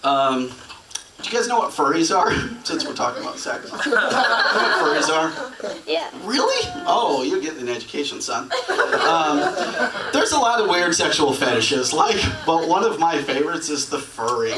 Do you guys know what furries are? Since we're talking about sex. You know what furries are? Yeah. Really? Oh, you're getting an education, son. There's a lot of weird sexual fetishes, but one of my favorites is the furry.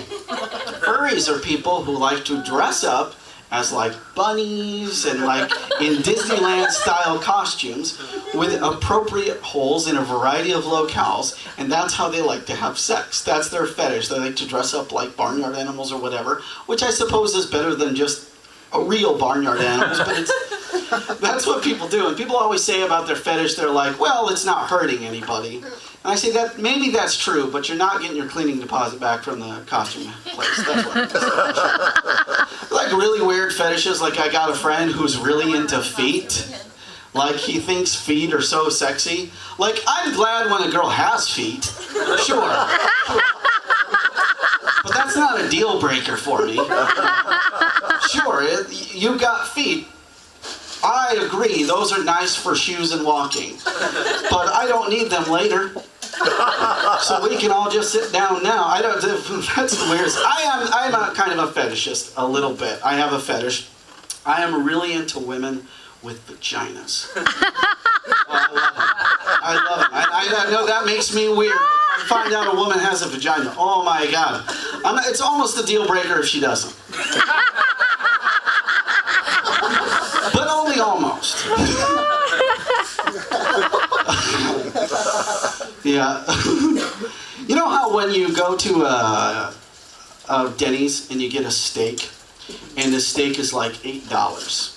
Furries are people who like to dress up as like bunnies and like in Disneyland style costumes with appropriate holes in a variety of locales, and that's how they like to have sex. That's their fetish. They like to dress up like barnyard animals or whatever, which I suppose is better than just a real barnyard animals, but that's what people do. And people always say about their fetish, they're like, well, it's not hurting anybody. And I say that maybe that's true, but you're not getting your cleaning deposit back from the costume place. That's what I'm saying. Like really weird fetishes, like I got a friend who's really into feet. Like he thinks feet are so sexy. Like I'm glad when a girl has feet, sure. But that's not a deal breaker for me. Sure, you've got feet. I agree, those are nice for shoes and walking. But I don't need them later. So we can all just sit down now. That's the weirdest. I'm a kind of a fetishist, a little bit. I have a fetish. I am really into women with vaginas. I love it. I know that makes me weird. If I find out a woman has a vagina, oh my God. It's almost a deal breaker if she doesn't. But only almost. Yeah. You know how when you go to Denny's and you get a steak, and the steak is like $8,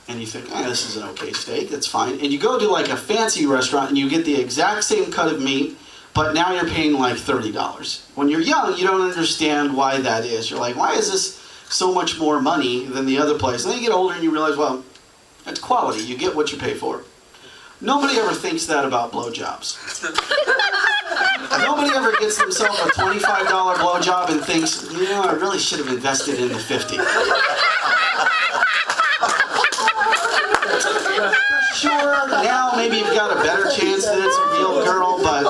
and you think, this is an okay steak, that's fine. And you go to like a fancy restaurant and you get the exact same cut of meat, but now you're paying like $30. When you're young, you don't understand why that is. You're like, why is this so much more money than the other place? And then you get older and you realize, well, it's quality. You get what you pay for. Nobody ever thinks that about blowjobs. Nobody ever gets themselves a $25 blowjob and thinks, I really should have invested in the 50. Sure, now maybe you've got a better chance that it's a real girl, but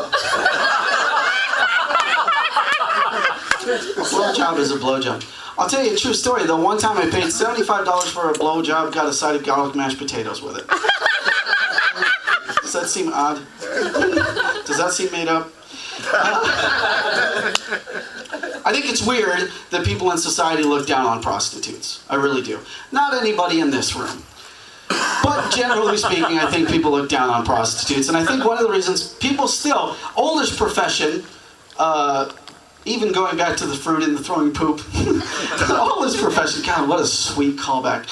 a blowjob is a blowjob. I'll tell you a true story, though. One time I paid $75 for a blowjob, got a side of garlic mashed potatoes with it. Does that seem odd? Does that seem made up? I think it's weird that people in society look down on prostitutes. I really do. Not anybody in this room. But generally speaking, I think people look down on prostitutes. And I think one of the reasons people still, oldest profession, even going back to the fruit and the throwing poop, oldest profession, God, what a sweet callback.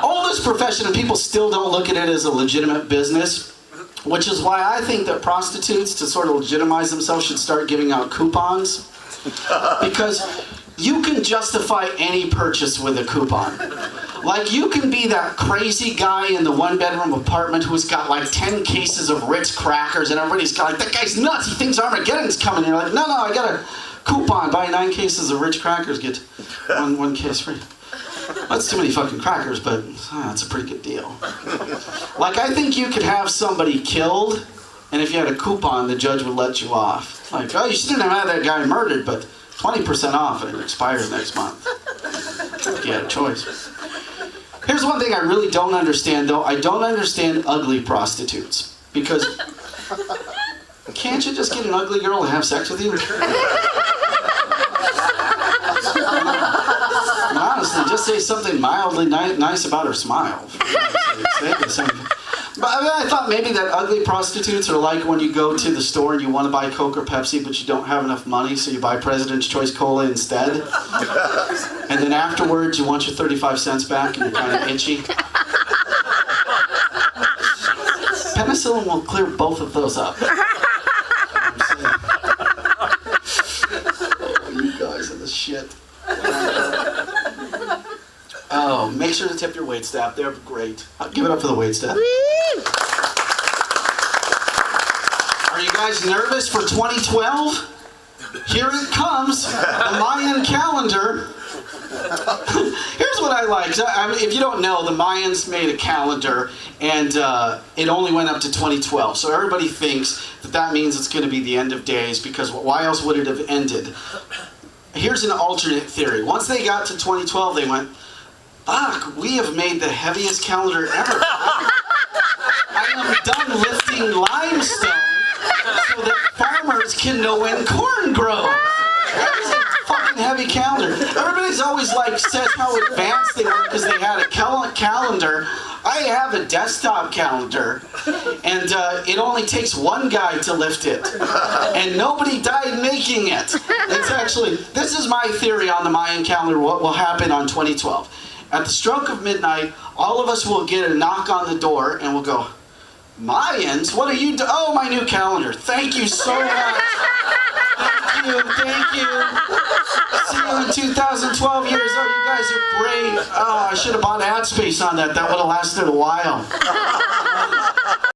Oldest profession, and people still don't look at it as a legitimate business, which is why I think that prostitutes, to sort of legitimize themselves, should start giving out coupons. Because you can justify any purchase with a coupon. Like, you can be that crazy guy in the one-bedroom apartment who's got like 10 cases of Ritz crackers, and everybody's got like, that guy's nuts, he thinks Armageddon's coming. And you're like, no, I got a coupon, buy 9 cases of Ritz crackers, get one case free. That's too many fucking crackers, but that's a pretty good deal. Like, I think you could have somebody killed, and if you had a coupon, the judge would let you off. Like, you shouldn't have had that guy murdered, but 20% off, and it expires next month. If you had a choice. Here's one thing I really don't understand, though. I don't understand ugly prostitutes. Because can't you just get an ugly girl to have sex with you? Honestly, just say something mildly nice about her smile. But I thought maybe that ugly prostitutes are like when you go to the store and you want to buy Coke or Pepsi, but you don't have enough money, so you buy President's Choice Cola instead. And then afterwards, you want your 35 cents back and you're kind of itchy. Penicillin will clear both of those up. Oh, you guys are the shit. Oh, make sure to tip your waitstaff. They're great. Give it up for the waitstaff. Are you guys nervous for 2012? Here it comes. The Mayan calendar. Here's what I like. If you don't know, the Mayans made a calendar, and it only went up to 2012. So everybody thinks that means it's going to be the end of days, because why else would it have ended? Here's an alternate theory. Once they got to 2012, they went, fuck, we have made the heaviest calendar ever. I am done lifting limestone so that farmers can know when corn grows. That is a fucking heavy calendar. Everybody's always like says how advanced they were because they had a calendar. I have a desktop calendar, and it only takes one guy to lift it, and nobody died making it. It's actually, this is my theory on the Mayan calendar, what will happen on 2012. At the stroke of midnight, all of us will get a knock on the door, and we'll go, Mayans, what are you doing? Oh, my new calendar. Thank you so much. Thank you. See you in 2012 years. Oh, you guys are great. Oh, I should have bought ad space on that. That would have lasted a while.